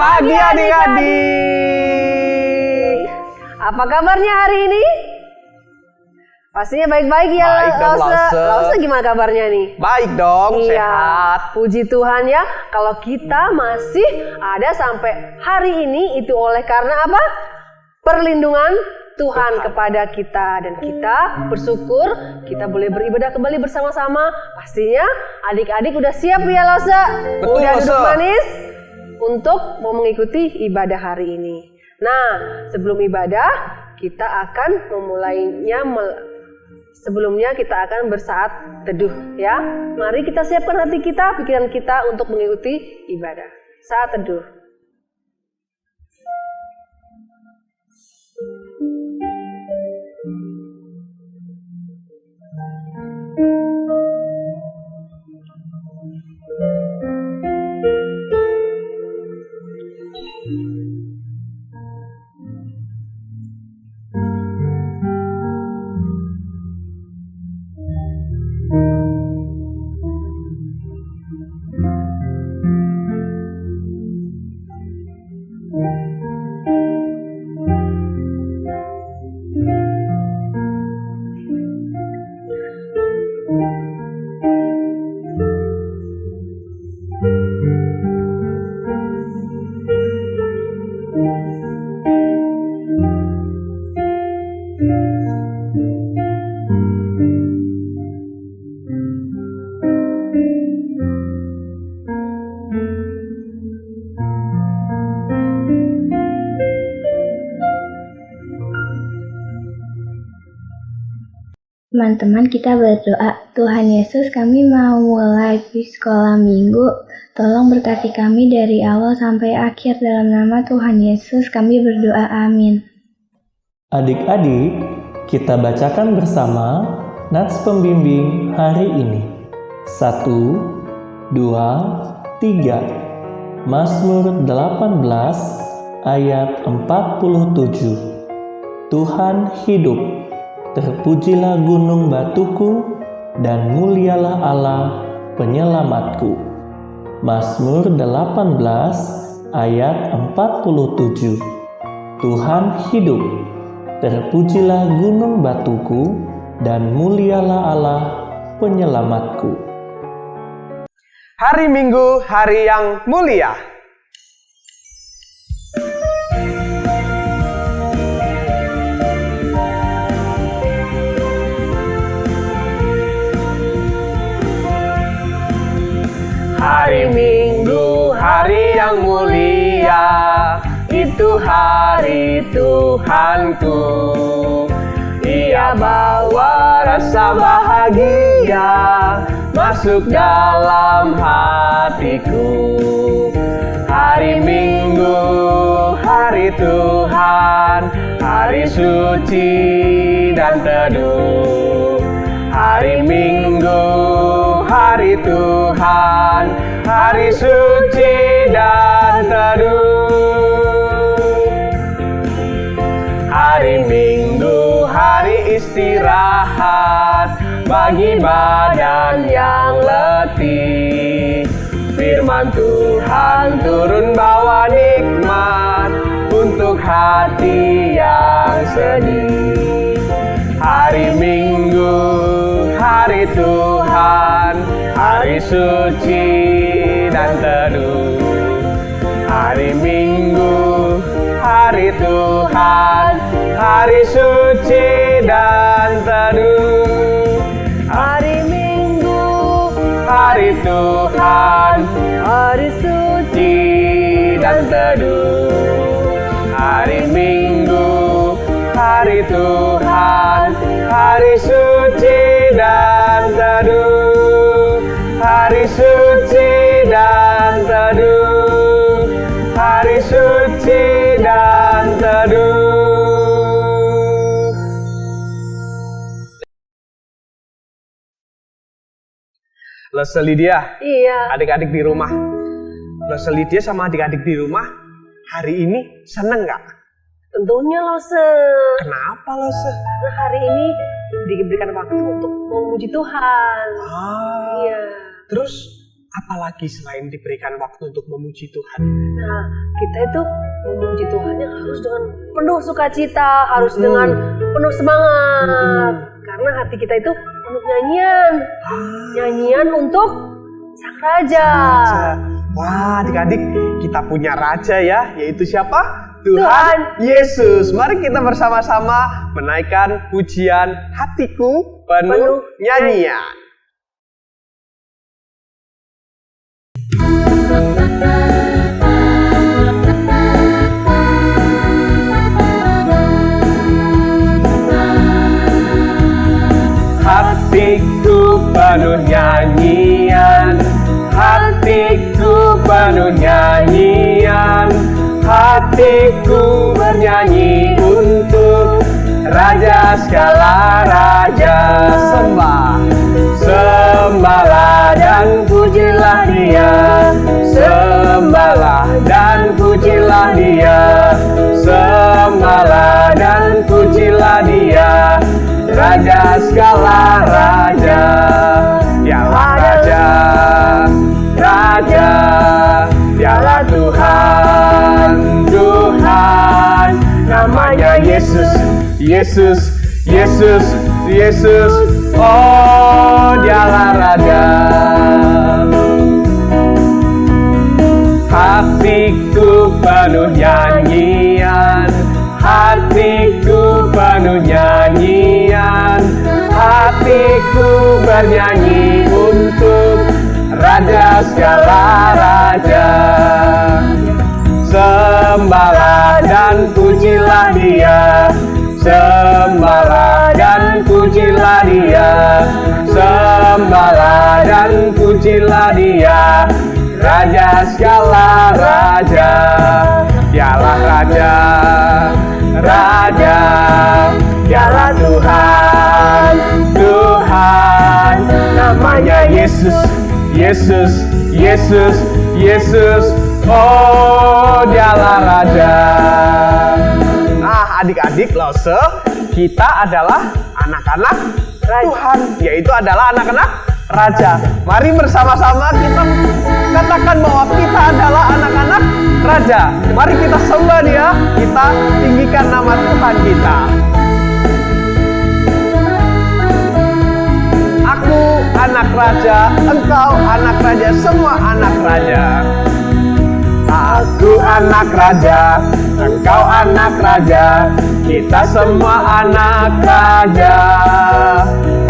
Pagi adik-adik. Apa kabarnya hari ini? Pastinya baik-baik ya. Baik dong, Lause. Lause gimana kabarnya nih? Baik dong, sehat. Puji Tuhan ya, kalau kita masih ada sampai hari ini itu oleh karena apa? Perlindungan Tuhan kepada kita, dan kita bersyukur kita boleh beribadah kembali bersama-sama. Pastinya adik-adik udah siap ya Lause? Betul, udah duduk Lause. manis untuk mau mengikuti ibadah hari ini. Nah, sebelum ibadah kita akan memulainya. Sebelumnya kita akan bersaat teduh ya. Mari kita siapkan hati kita, pikiran kita untuk mengikuti ibadah. Saat teduh. Teman-teman, kita berdoa. Tuhan Yesus, kami mau mulai di sekolah minggu. Tolong berkati kami dari awal sampai akhir. Dalam nama Tuhan Yesus kami berdoa, amin. Adik-adik, kita bacakan bersama nats pembimbing hari ini. 1, 2, 3. Mazmur 18 ayat 47. Tuhan hidup. Terpujilah gunung batuku, dan mulialah Allah penyelamatku. Mazmur 18 ayat 47. Tuhan hidup. Terpujilah gunung batuku, dan mulialah Allah penyelamatku. Hari Minggu, hari yang mulia. Hari Minggu, hari yang mulia, itu hari Tuhanku. Ia bawa rasa bahagia masuk dalam hatiku. Hari Minggu, hari Tuhan, hari suci dan teduh. Hari Minggu, hari Tuhan, hari suci dan teduh. Hari Minggu, hari istirahat bagi badan yang letih. Firman Tuhan turun bawa nikmat untuk hati yang sedih. Hari Minggu, hari Tuhan, hari suci dan teduh. Hari Minggu, hari Tuhan, hari suci dan teduh. Hari Minggu, Hari Tuhan, hari suci dan teduh. Hari Minggu, hari Tuhan, hari suci dan teduh. Hari suci dan teduh. Hari suci dan teduh. Lause Lydia, Iya. adik-adik di rumah. Lause Lydia sama adik-adik di rumah hari ini seneng nggak? Tentunya Lause. Kenapa Lause? Karena hari ini diberikan waktu untuk memuji Tuhan. Ah, Iya. terus apalagi selain diberikan waktu untuk memuji Tuhan? Nah, kita itu memuji Tuhannya harus dengan penuh sukacita, harus dengan penuh semangat. Karena hati kita itu penuh nyanyian untuk Sang Raja. Wah, adik-adik, kita punya Raja ya, yaitu siapa? Tuhan Yesus. Mari kita bersama-sama menaikkan pujian Hatiku Penuh Nyanyian. Hatiku penuh nyanyian, hatiku penuh nyanyian, hatiku bernyanyi untuk Raja segala raja. Sembahlah dan pujilah Dia, sembahlah dan pujilah Dia, sembahlah dan pujilah Dia, Raja segala raja. Dialah Raja, Raja, Dialah Tuhan, Tuhan. Namanya Yesus, Yesus, Yesus, Yesus. Oh, Dialah Raja. Hatiku penuh nyanyian, hatiku penuh nyanyian, hatiku bernyanyi untuk Raja segala raja. Sembahlah dan pujilah Dia, sembahlah dan pujilah Dia, sembahlah dan pujilah Dia, Raja segala raja. Dialah Raja, Raja, Dialah Tuhan, Tuhan. Namanya Yesus, Yesus, Yesus, Yesus. Oh, Dialah Raja. Nah, adik-adik Lose, kita adalah anak-anak Tuhan, yaitu adalah anak-anak Raja. Mari bersama-sama kita katakan bahwa kita adalah anak-anak Raja. Mari kita sembah Dia, kita tinggikan nama Tuhan kita. Aku anak Raja, engkau anak Raja, semua anak Raja. Aku anak Raja, engkau anak Raja, kita semua anak Raja.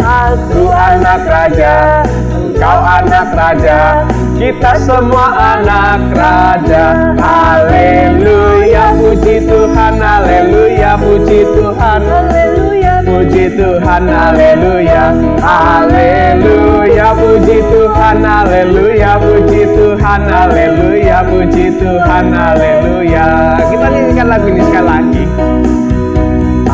Aku anak Raja, engkau anak Raja, kita semua anak Raja. Haleluya, puji Tuhan, haleluya, puji Tuhan, haleluya, puji Tuhan, haleluya, haleluya, puji Tuhan, haleluya, puji Tuhan, haleluya, puji Tuhan, haleluya. Kita nyanyikan lagu ini sekali lagi.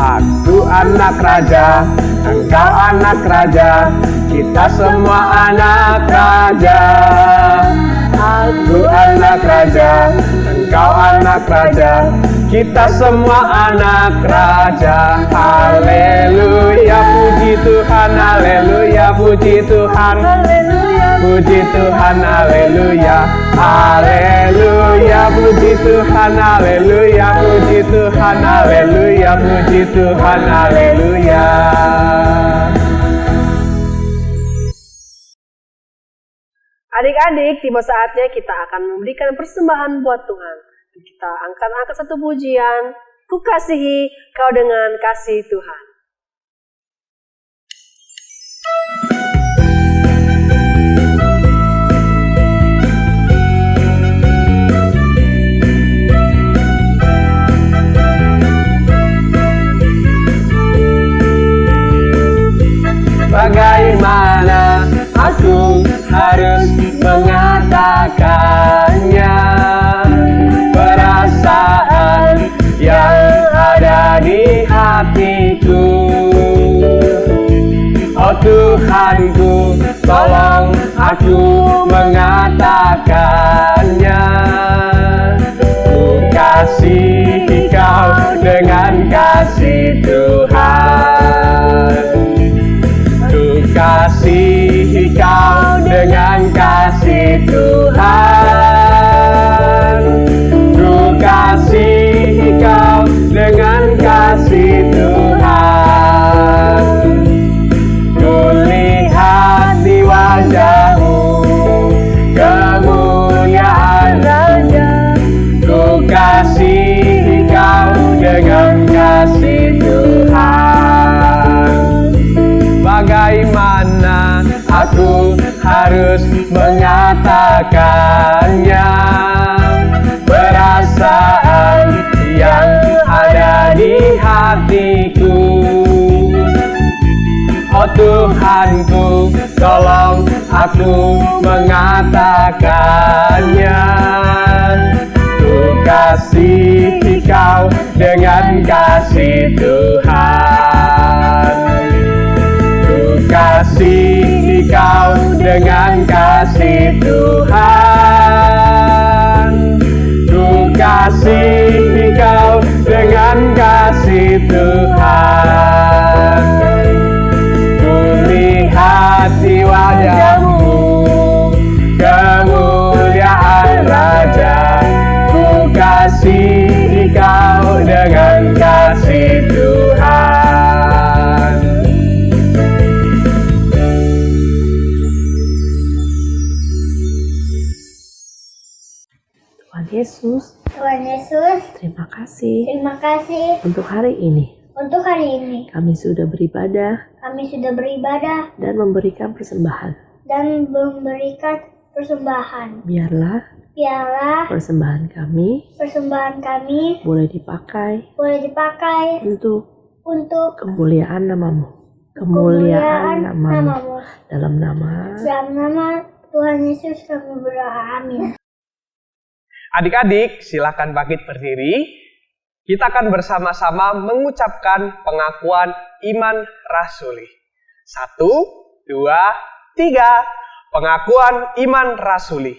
Aku anak Raja, engkau anak Raja, kita semua anak Raja. Aku anak Raja, engkau anak Raja, kita semua anak Raja. Haleluya, puji Tuhan, haleluya, puji Tuhan, haleluya, puji Tuhan, haleluya, haleluya, puji Tuhan, haleluya, puji Tuhan, haleluya, puji Tuhan, haleluya. Adik-adik, tiba saatnya kita akan memberikan persembahan buat Tuhan. Kita angkat satu pujian, Ku kasihi kau dengan kasih Tuhan. Bagaimana aku harus mengatakannya, perasaan yang ada di hatiku. Oh Tuhanku, tolong aku mengatakannya. Ku kasihi kau dengan kasih Tuhan. Ku kasihi kau dengan kasih Tuhan, ku kasihi Kau dengan kasih Tuhan. Ku lihat di wajah-Mu kemuliaan Raja, ku kasihi Kau dengan kasih Tuhan. Bagaimana aku harus mengatakannya, perasaan yang ada di hatiku. Oh Tuhanku, tolong aku mengatakannya. Ku kasihi Kau dengan kasih Tuhan. Ku kasihi Kau dengan kasih Tuhan. Ku kasihi Kau dengan kasih Tuhan. Ku lihat di wajah-Mu kemuliaan Raja, ku kasihi Kau dengan kasih Tuhan. Tuhan Yesus, Tuhan Yesus, terima kasih terima kasih untuk hari ini. untuk hari ini. Kami sudah beribadah Kami sudah beribadah dan memberikan persembahan. dan memberikan persembahan. Biarlah Biarlah persembahan kami persembahan kami boleh dipakai boleh dipakai untuk untuk kemuliaan nama-Mu. kemuliaan Nama-Mu. nama-Mu. Dalam nama Dalam nama Tuhan Yesus kami berdoa. Amin. Adik-adik, silakan bangkit berdiri. Kita akan bersama-sama mengucapkan pengakuan iman rasuli. 1, 2, 3. Pengakuan iman rasuli.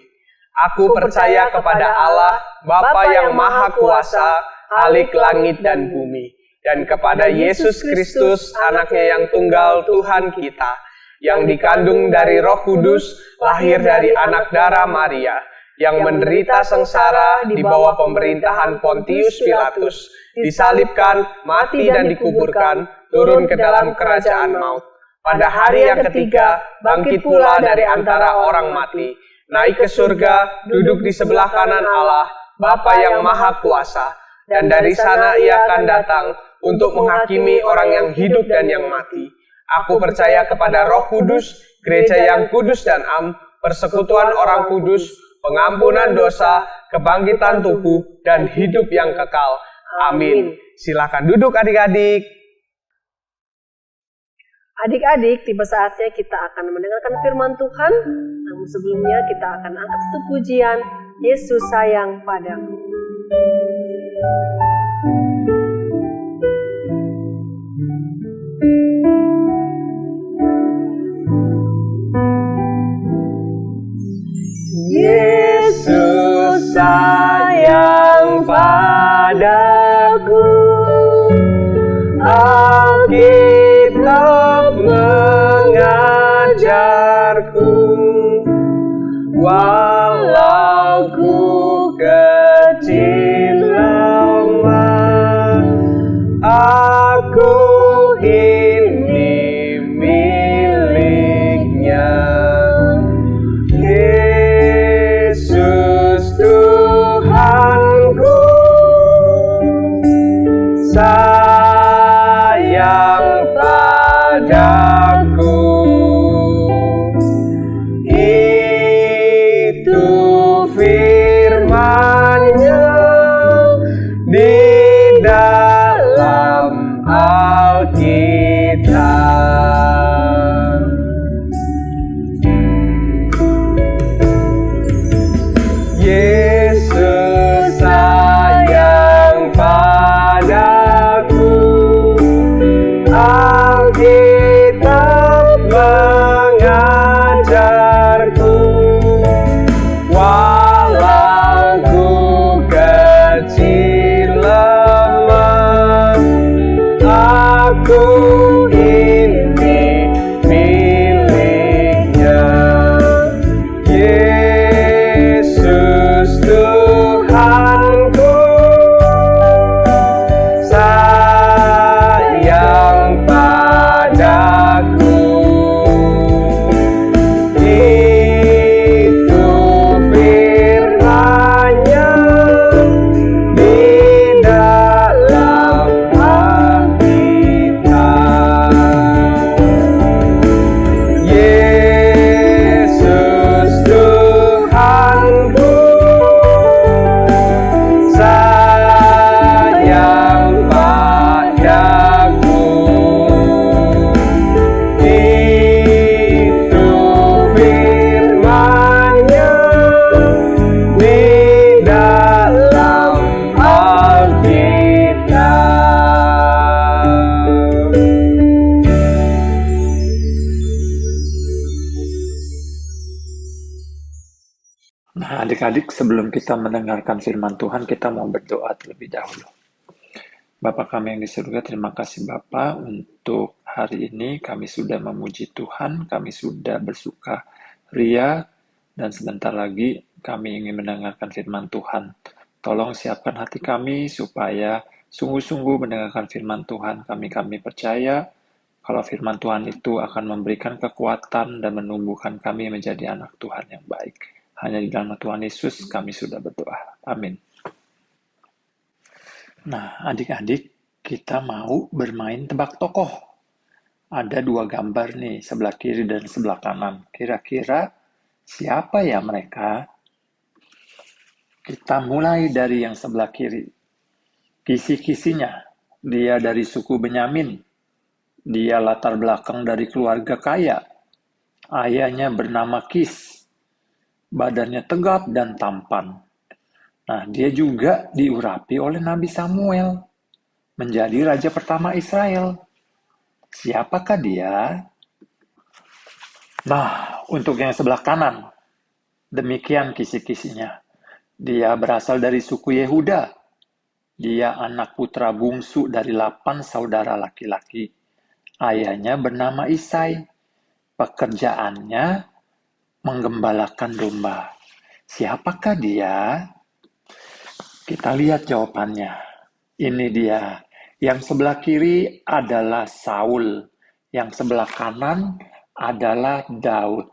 Aku percaya kepada Allah, Bapa yang Maha Kuasa, Khalik langit dan bumi, dan kepada Yesus Kristus, Anaknya yang tunggal Tuhan kita, yang dikandung dari Roh Kudus, lahir dari anak darah Maria, yang menderita sengsara di bawah pemerintahan Pontius Pilatus, disalibkan, mati dan dikuburkan, turun ke dalam kerajaan maut. Pada hari yang ketiga, bangkit pula dari antara orang mati, naik ke surga, duduk di sebelah kanan Allah, Bapa yang Maha Kuasa, dan dari sana Ia akan datang untuk menghakimi orang yang hidup dan yang mati. Aku percaya kepada Roh Kudus, gereja yang kudus dan am, persekutuan orang kudus, pengampunan dosa, kebangkitan tubuh, dan hidup yang kekal. Amin. Silakan duduk adik-adik. adik-adik, tiba saatnya kita akan mendengarkan firman Tuhan. Namun sebelumnya kita akan angkat satu pujian, Yesus sayang padaku. Yesus sayang padaku, Alkitab mengajarku, walau ku kecil lemah, aku ini miliknya. Yesus Tuhanku, sayang padaku. Itu firman-Nya di dalam Alkitab. Yesus sayang padaku, Alkitab mengajarku, walau ku kecil lemah, aku ini miliknya. Yesus Adik-adik, sebelum kita mendengarkan firman Tuhan, kita mau berdoa terlebih dahulu. Bapa kami yang di surga, terima kasih Bapa untuk hari ini kami sudah memuji Tuhan, kami sudah bersuka ria, dan sebentar lagi kami ingin mendengarkan firman Tuhan. Tolong siapkan hati kami supaya sungguh-sungguh mendengarkan firman Tuhan. Kami percaya kalau firman Tuhan itu akan memberikan kekuatan dan menumbuhkan kami menjadi anak Tuhan yang baik. Hanya di dalam Tuhan Yesus kami sudah berdoa. Amin. Nah, adik-adik, kita mau bermain tebak tokoh. Ada 2 gambar nih, sebelah kiri dan sebelah kanan. Kira-kira siapa ya mereka? Kita mulai dari yang sebelah kiri. Kisi-kisinya, dia dari suku Benyamin. Dia latar belakang dari keluarga kaya. Ayahnya bernama Kis. Badannya tegap dan tampan. Nah, dia juga diurapi oleh Nabi Samuel menjadi raja pertama Israel. Siapakah dia? Nah, untuk yang sebelah kanan, demikian kisi-kisinya. Dia berasal dari suku Yehuda. Dia anak putra bungsu dari 8 saudara laki-laki. Ayahnya bernama Isai. Pekerjaannya menggembalakan domba. Siapakah dia? Kita lihat jawabannya. Ini dia. Yang sebelah kiri adalah Saul. Yang sebelah kanan adalah Daud.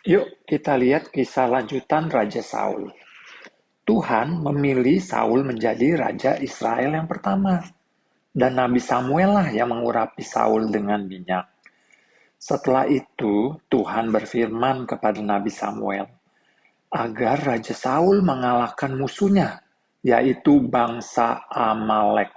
Yuk kita lihat kisah lanjutan Raja Saul. Tuhan memilih Saul menjadi Raja Israel yang pertama. Dan Nabi Samuel lah yang mengurapi Saul dengan minyak. Setelah itu, Tuhan berfirman kepada Nabi Samuel, agar Raja Saul mengalahkan musuhnya, yaitu bangsa Amalek.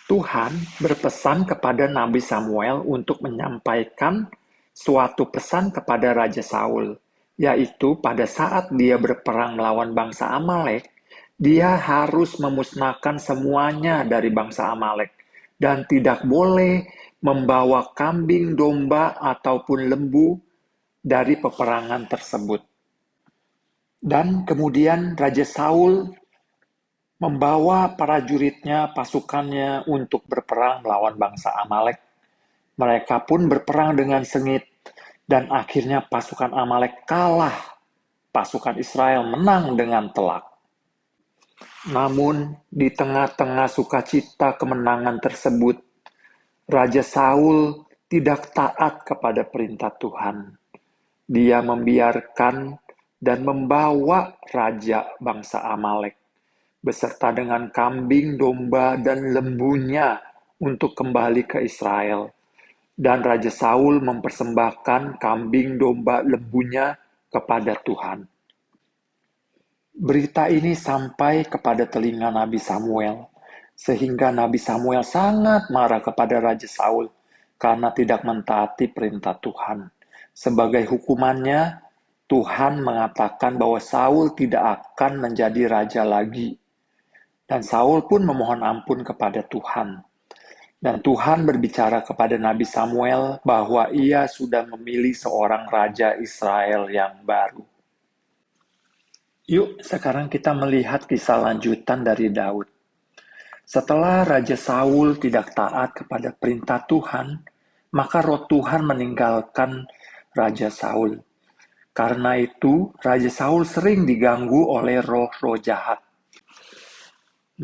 Tuhan berpesan kepada Nabi Samuel untuk menyampaikan suatu pesan kepada Raja Saul, yaitu pada saat dia berperang melawan bangsa Amalek, dia harus memusnahkan semuanya dari bangsa Amalek, dan tidak boleh membawa kambing, domba, ataupun lembu dari peperangan tersebut. Dan kemudian Raja Saul membawa prajuritnya, pasukannya untuk berperang melawan bangsa Amalek. Mereka pun berperang dengan sengit, dan akhirnya pasukan Amalek kalah. Pasukan Israel menang dengan telak. Namun, di tengah-tengah sukacita kemenangan tersebut, Raja Saul tidak taat kepada perintah Tuhan. Dia membiarkan dan membawa raja bangsa Amalek beserta dengan kambing, domba, dan lembunya untuk kembali ke Israel. Dan Raja Saul mempersembahkan kambing, domba, lembunya kepada Tuhan. Berita ini sampai kepada telinga Nabi Samuel. Sehingga Nabi Samuel sangat marah kepada Raja Saul karena tidak mentaati perintah Tuhan. Sebagai hukumannya, Tuhan mengatakan bahwa Saul tidak akan menjadi raja lagi. Dan Saul pun memohon ampun kepada Tuhan. Dan Tuhan berbicara kepada Nabi Samuel bahwa ia sudah memilih seorang raja Israel yang baru. Yuk, sekarang kita melihat kisah lanjutan dari Daud. Setelah Raja Saul tidak taat kepada perintah Tuhan, maka roh Tuhan meninggalkan Raja Saul. Karena itu, Raja Saul sering diganggu oleh roh-roh jahat.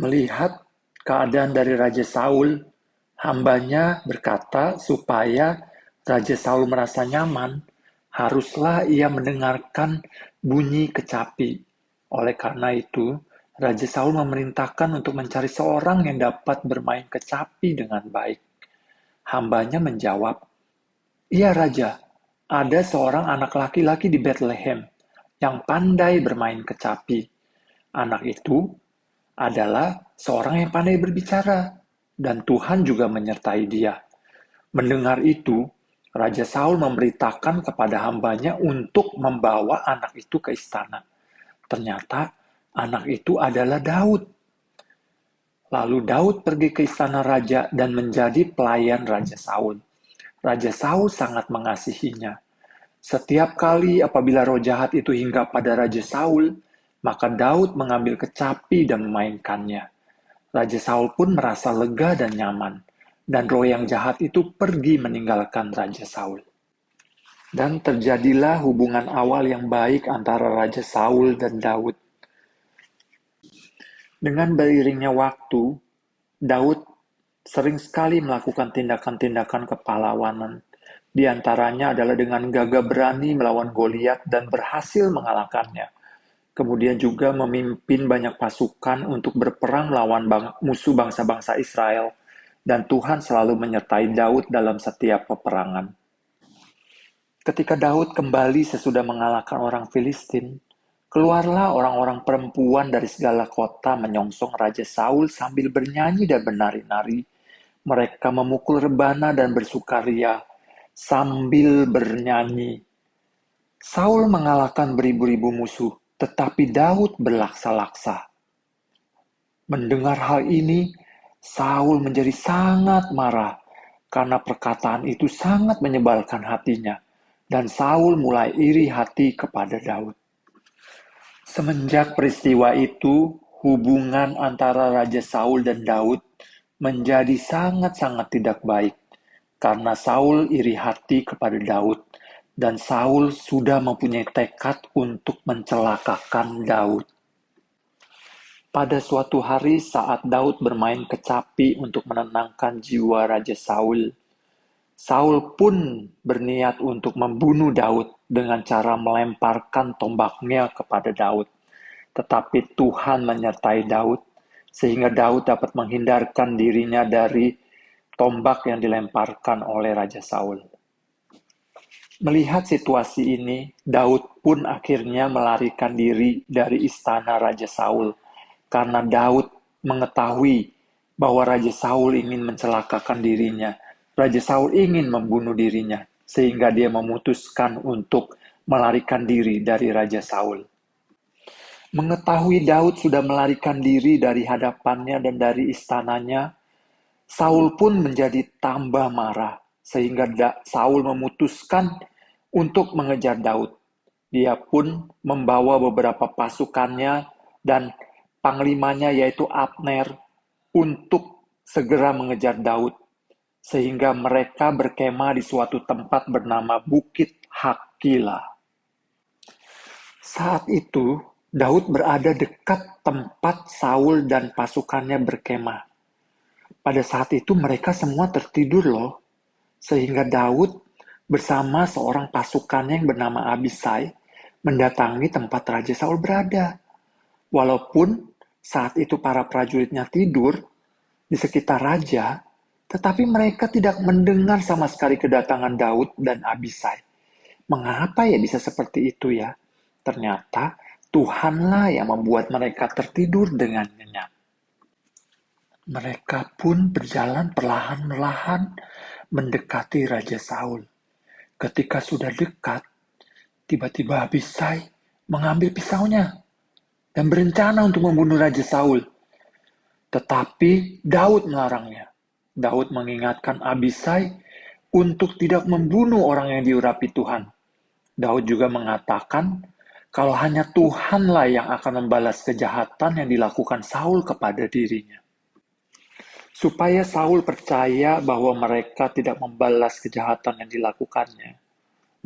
Melihat keadaan dari Raja Saul, hambanya berkata supaya Raja Saul merasa nyaman, haruslah ia mendengarkan bunyi kecapi. Oleh karena itu, Raja Saul memerintahkan untuk mencari seorang yang dapat bermain kecapi dengan baik. Hambanya menjawab, "Iya Raja, ada seorang anak laki-laki di Bethlehem yang pandai bermain kecapi. Anak itu adalah seorang yang pandai berbicara, dan Tuhan juga menyertai dia." Mendengar itu, Raja Saul memberitakan kepada hambanya untuk membawa anak itu ke istana. Ternyata anak itu adalah Daud. Lalu Daud pergi ke istana raja dan menjadi pelayan Raja Saul. Raja Saul sangat mengasihinya. Setiap kali apabila roh jahat itu hinggap pada Raja Saul, maka Daud mengambil kecapi dan memainkannya. Raja Saul pun merasa lega dan nyaman, dan roh yang jahat itu pergi meninggalkan Raja Saul. Dan terjadilah hubungan awal yang baik antara Raja Saul dan Daud. Dengan beriringnya waktu, Daud sering sekali melakukan tindakan-tindakan kepahlawanan. Di antaranya adalah dengan gagah berani melawan Goliat dan berhasil mengalahkannya. Kemudian juga memimpin banyak pasukan untuk berperang melawan musuh bangsa-bangsa Israel. Dan Tuhan selalu menyertai Daud dalam setiap peperangan. Ketika Daud kembali sesudah mengalahkan orang Filistin, keluarlah orang-orang perempuan dari segala kota menyongsong Raja Saul sambil bernyanyi dan bernari-nari. Mereka memukul rebana dan bersukaria sambil bernyanyi. Saul mengalahkan beribu-ribu musuh, tetapi Daud berlaksa-laksa. Mendengar hal ini, Saul menjadi sangat marah karena perkataan itu sangat menyebalkan hatinya, dan Saul mulai iri hati kepada Daud. Semenjak peristiwa itu, hubungan antara Raja Saul dan Daud menjadi sangat-sangat tidak baik, karena Saul iri hati kepada Daud, dan Saul sudah mempunyai tekad untuk mencelakakan Daud. Pada suatu hari saat Daud bermain kecapi untuk menenangkan jiwa Raja Saul, Saul pun berniat untuk membunuh Daud dengan cara melemparkan tombaknya kepada Daud. Tetapi Tuhan menyertai Daud, sehingga Daud dapat menghindarkan dirinya dari tombak yang dilemparkan oleh Raja Saul. Melihat situasi ini, Daud pun akhirnya melarikan diri dari istana Raja Saul, karena Daud mengetahui bahwa Raja Saul ingin mencelakakan dirinya. Raja Saul ingin membunuh dirinya, sehingga dia memutuskan untuk melarikan diri dari Raja Saul. Mengetahui Daud sudah melarikan diri dari hadapannya dan dari istananya, Saul pun menjadi tambah marah, sehingga Saul memutuskan untuk mengejar Daud. Dia pun membawa beberapa pasukannya dan panglimanya yaitu Abner untuk segera mengejar Daud, sehingga mereka berkemah di suatu tempat bernama Bukit Hakila. Saat itu, Daud berada dekat tempat Saul dan pasukannya berkemah. Pada saat itu mereka semua tertidur loh, sehingga Daud bersama seorang pasukannya yang bernama Abisai mendatangi tempat Raja Saul berada. Walaupun saat itu para prajuritnya tidur di sekitar raja, tetapi mereka tidak mendengar sama sekali kedatangan Daud dan Abisai. Mengapa ya bisa seperti itu ya? Ternyata Tuhanlah yang membuat mereka tertidur dengan nyenyak. Mereka pun berjalan perlahan-lahan mendekati Raja Saul. Ketika sudah dekat, tiba-tiba Abisai mengambil pisaunya dan berencana untuk membunuh Raja Saul. Tetapi Daud melarangnya. Daud mengingatkan Abisai untuk tidak membunuh orang yang diurapi Tuhan. Daud juga mengatakan kalau hanya Tuhanlah yang akan membalas kejahatan yang dilakukan Saul kepada dirinya. Supaya Saul percaya bahwa mereka tidak membalas kejahatan yang dilakukannya,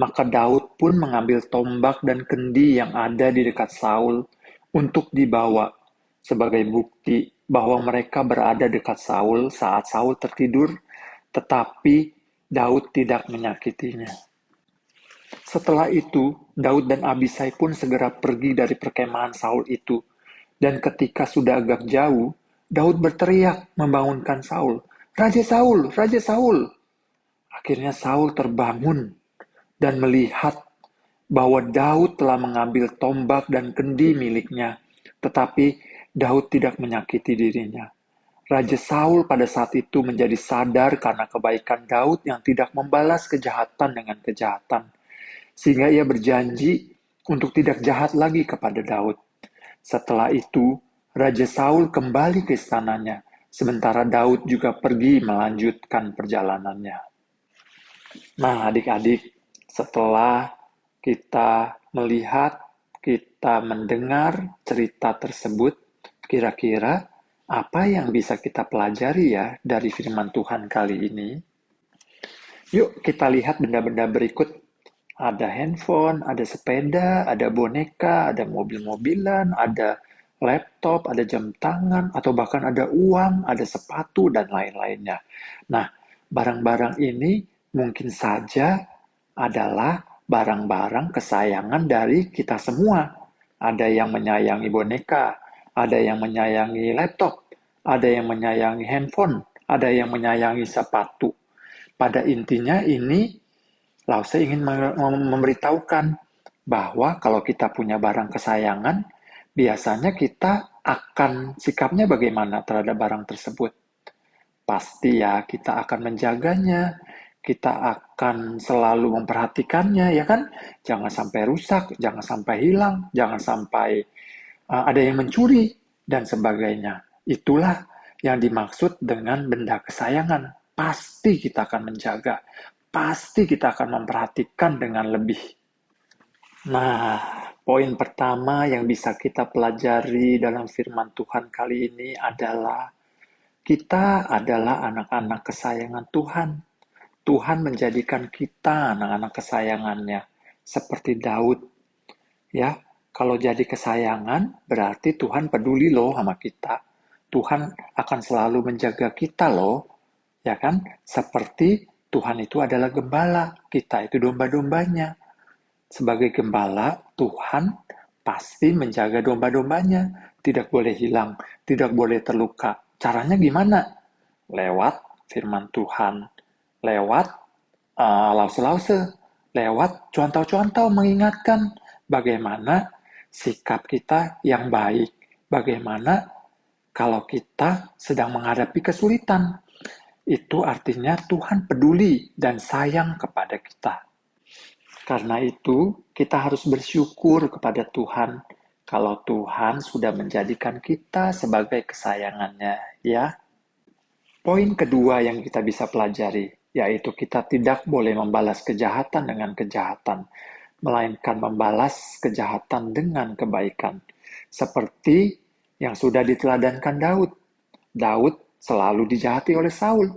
maka Daud pun mengambil tombak dan kendi yang ada di dekat Saul untuk dibawa sebagai bukti bahwa mereka berada dekat Saul saat Saul tertidur, tetapi Daud tidak menyakitinya. Setelah itu, Daud dan Abisai pun segera pergi dari perkemahan Saul itu. Dan ketika sudah agak jauh, Daud berteriak membangunkan Saul. Raja Saul, Raja Saul. Akhirnya Saul terbangun dan melihat bahwa Daud telah mengambil tombak dan kendi miliknya. Tetapi Daud tidak menyakiti dirinya. Raja Saul pada saat itu menjadi sadar karena kebaikan Daud yang tidak membalas kejahatan dengan kejahatan. Sehingga ia berjanji untuk tidak jahat lagi kepada Daud. Setelah itu, Raja Saul kembali ke istananya, sementara Daud juga pergi melanjutkan perjalanannya. Nah, adik-adik, setelah kita melihat, kita mendengar cerita tersebut, kira-kira apa yang bisa kita pelajari ya dari firman Tuhan kali ini? Yuk kita lihat benda-benda berikut. Ada handphone, ada sepeda, ada boneka, ada mobil-mobilan, ada laptop, ada jam tangan, atau bahkan ada uang, ada sepatu, dan lain-lainnya. Nah, barang-barang ini mungkin saja adalah barang-barang kesayangan dari kita semua. Ada yang menyayangi boneka, ada yang menyayangi laptop, ada yang menyayangi handphone, ada yang menyayangi sepatu. Pada intinya ini, Lause ingin memberitahukan bahwa kalau kita punya barang kesayangan, biasanya kita akan sikapnya bagaimana terhadap barang tersebut. Pasti ya, kita akan menjaganya, kita akan selalu memperhatikannya, ya kan? Jangan sampai rusak, jangan sampai hilang, jangan sampai ada yang mencuri, dan sebagainya. Itulah yang dimaksud dengan benda kesayangan. Pasti kita akan menjaga, pasti kita akan memperhatikan dengan lebih. Nah, poin pertama yang bisa kita pelajari dalam firman Tuhan kali ini adalah kita adalah anak-anak kesayangan Tuhan. Tuhan menjadikan kita anak-anak kesayangannya, seperti Daud. Ya, kalau jadi kesayangan, berarti Tuhan peduli loh sama kita. Tuhan akan selalu menjaga kita loh, ya kan? Seperti Tuhan itu adalah gembala, kita itu domba-dombanya. Sebagai gembala, Tuhan pasti menjaga domba-dombanya. Tidak boleh hilang, tidak boleh terluka. Caranya gimana? Lewat firman Tuhan, lewat lause-lause, lewat contoh-contoh mengingatkan bagaimana sikap kita yang baik, bagaimana kalau kita sedang menghadapi kesulitan. Itu artinya Tuhan peduli dan sayang kepada kita. Karena itu, kita harus bersyukur kepada Tuhan kalau Tuhan sudah menjadikan kita sebagai kesayangannya, ya. Poin kedua yang kita bisa pelajari, yaitu kita tidak boleh membalas kejahatan dengan kejahatan, melainkan membalas kejahatan dengan kebaikan. Seperti yang sudah diteladankan Daud. Daud selalu dijahati oleh Saul,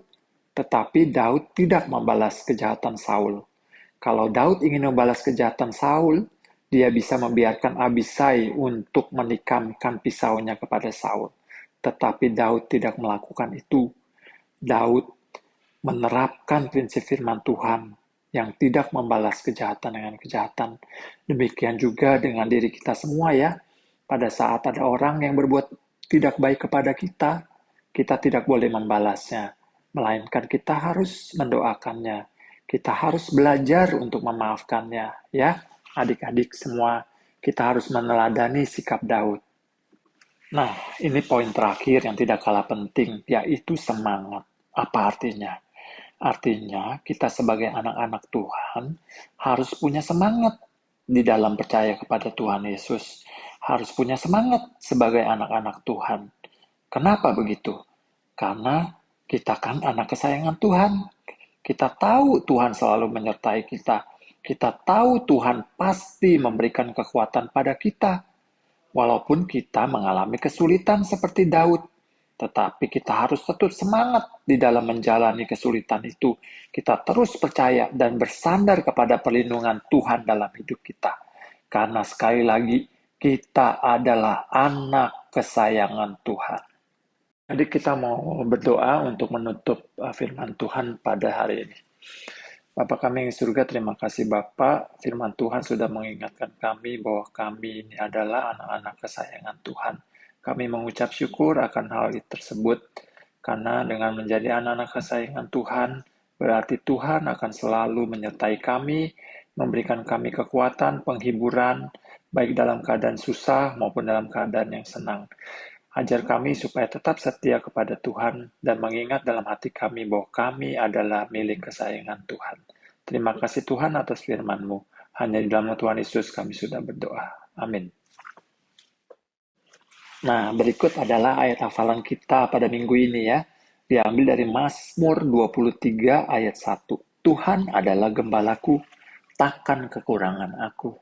tetapi Daud tidak membalas kejahatan Saul. Kalau Daud ingin membalas kejahatan Saul, dia bisa membiarkan Abisai untuk menikamkan pisaunya kepada Saul. Tetapi Daud tidak melakukan itu. Daud menerapkan prinsip firman Tuhan yang tidak membalas kejahatan dengan kejahatan. Demikian juga dengan diri kita semua ya. Pada saat ada orang yang berbuat tidak baik kepada kita, kita tidak boleh membalasnya, melainkan kita harus mendoakannya. Kita harus belajar untuk memaafkannya, ya. Adik-adik semua, kita harus meneladani sikap Daud. Nah, ini poin terakhir yang tidak kalah penting, yaitu semangat. Apa artinya? Artinya, kita sebagai anak-anak Tuhan harus punya semangat di dalam percaya kepada Tuhan Yesus. Harus punya semangat sebagai anak-anak Tuhan. Kenapa begitu? Karena kita kan anak kesayangan Tuhan. Kita tahu Tuhan selalu menyertai kita. Kita tahu Tuhan pasti memberikan kekuatan pada kita. Walaupun kita mengalami kesulitan seperti Daud, tetapi kita harus tetap semangat di dalam menjalani kesulitan itu. Kita terus percaya dan bersandar kepada perlindungan Tuhan dalam hidup kita. Karena sekali lagi, kita adalah anak kesayangan Tuhan. Jadi kita mau berdoa untuk menutup firman Tuhan pada hari ini. Bapa kami yang di surga, terima kasih Bapa, firman Tuhan sudah mengingatkan kami bahwa kami ini adalah anak-anak kesayangan Tuhan. Kami mengucap syukur akan hal tersebut, karena dengan menjadi anak-anak kesayangan Tuhan, berarti Tuhan akan selalu menyertai kami, memberikan kami kekuatan, penghiburan, baik dalam keadaan susah maupun dalam keadaan yang senang. Ajar kami supaya tetap setia kepada Tuhan dan mengingat dalam hati kami bahwa kami adalah milik kesayangan Tuhan. Terima kasih Tuhan atas firman-Mu. Hanya di dalam Tuhan Yesus kami sudah berdoa. Amin. Nah, berikut adalah ayat hafalan kita pada minggu ini ya. Diambil dari Mazmur 23 ayat 1. Tuhan adalah gembalaku, takkan kekurangan aku.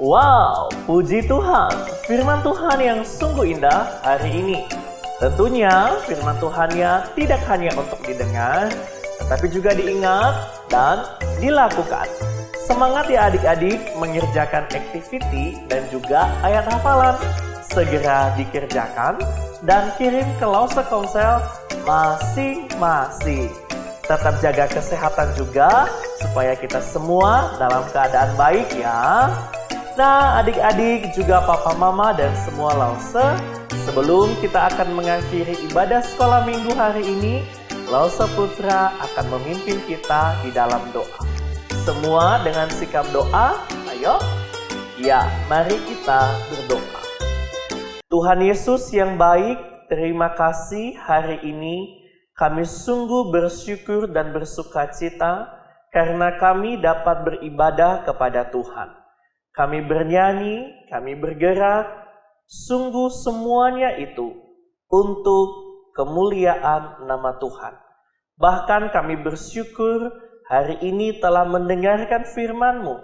Wow, puji Tuhan, firman Tuhan yang sungguh indah hari ini. Tentunya firman Tuhannya tidak hanya untuk didengar, tetapi juga diingat dan dilakukan. Semangat ya adik-adik mengerjakan activity dan juga ayat hafalan. Segera dikerjakan dan kirim ke Lause Komsel masing-masing. Tetap jaga kesehatan juga supaya kita semua dalam keadaan baik ya. Nah, adik-adik juga papa mama dan semua Lause, sebelum kita akan mengakhiri ibadah sekolah minggu hari ini, Lause Putra akan memimpin kita di dalam doa. Semua dengan sikap doa, ayo. Ya, mari kita berdoa. Tuhan Yesus yang baik, terima kasih hari ini kami sungguh bersyukur dan bersukacita karena kami dapat beribadah kepada Tuhan. Kami bernyanyi, kami bergerak, sungguh semuanya itu untuk kemuliaan nama Tuhan. Bahkan kami bersyukur hari ini telah mendengarkan firman-Mu.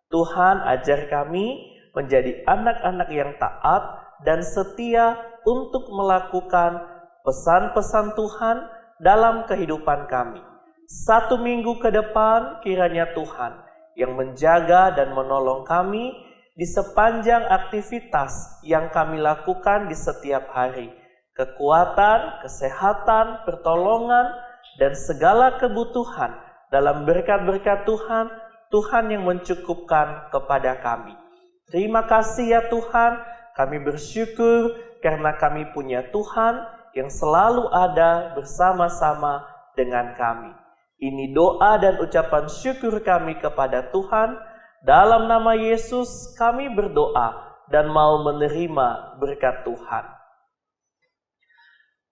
Tuhan, ajar kami menjadi anak-anak yang taat dan setia untuk melakukan pesan-pesan Tuhan dalam kehidupan kami. 1 minggu ke depan kiranya Tuhan yang menjaga dan menolong kami di sepanjang aktivitas yang kami lakukan di setiap hari. Kekuatan, kesehatan, pertolongan, dan segala kebutuhan dalam berkat-berkat Tuhan, Tuhan yang mencukupkan kepada kami. Terima kasih ya Tuhan, kami bersyukur karena kami punya Tuhan yang selalu ada bersama-sama dengan kami. Ini doa dan ucapan syukur kami kepada Tuhan. Dalam nama Yesus kami berdoa dan mau menerima berkat Tuhan.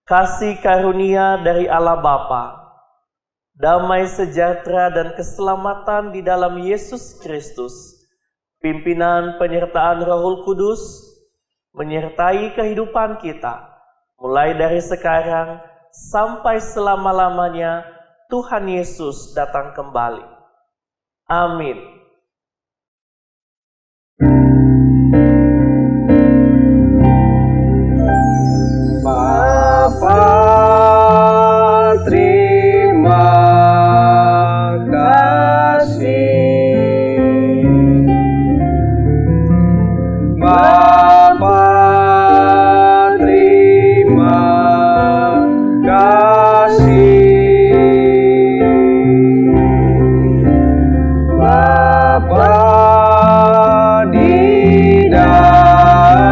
Kasih karunia dari Allah Bapa, damai sejahtera dan keselamatan di dalam Yesus Kristus, pimpinan penyertaan Roh Kudus, menyertai kehidupan kita, mulai dari sekarang sampai selama-lamanya. Tuhan Yesus datang kembali. Amin. Bapa, terima kasih. Bapa, terima kasih. Bapa di dalam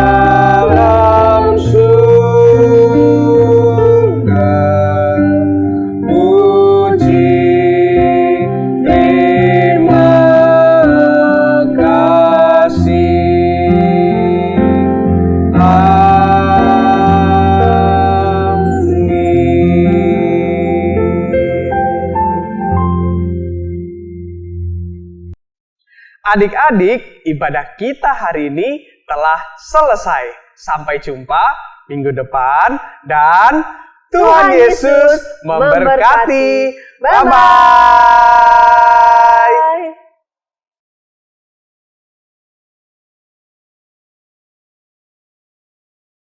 surga, puji terima kasih. Adik-adik, ibadah kita hari ini telah selesai. Sampai jumpa minggu depan dan Tuhan Yesus memberkati. Bye-bye.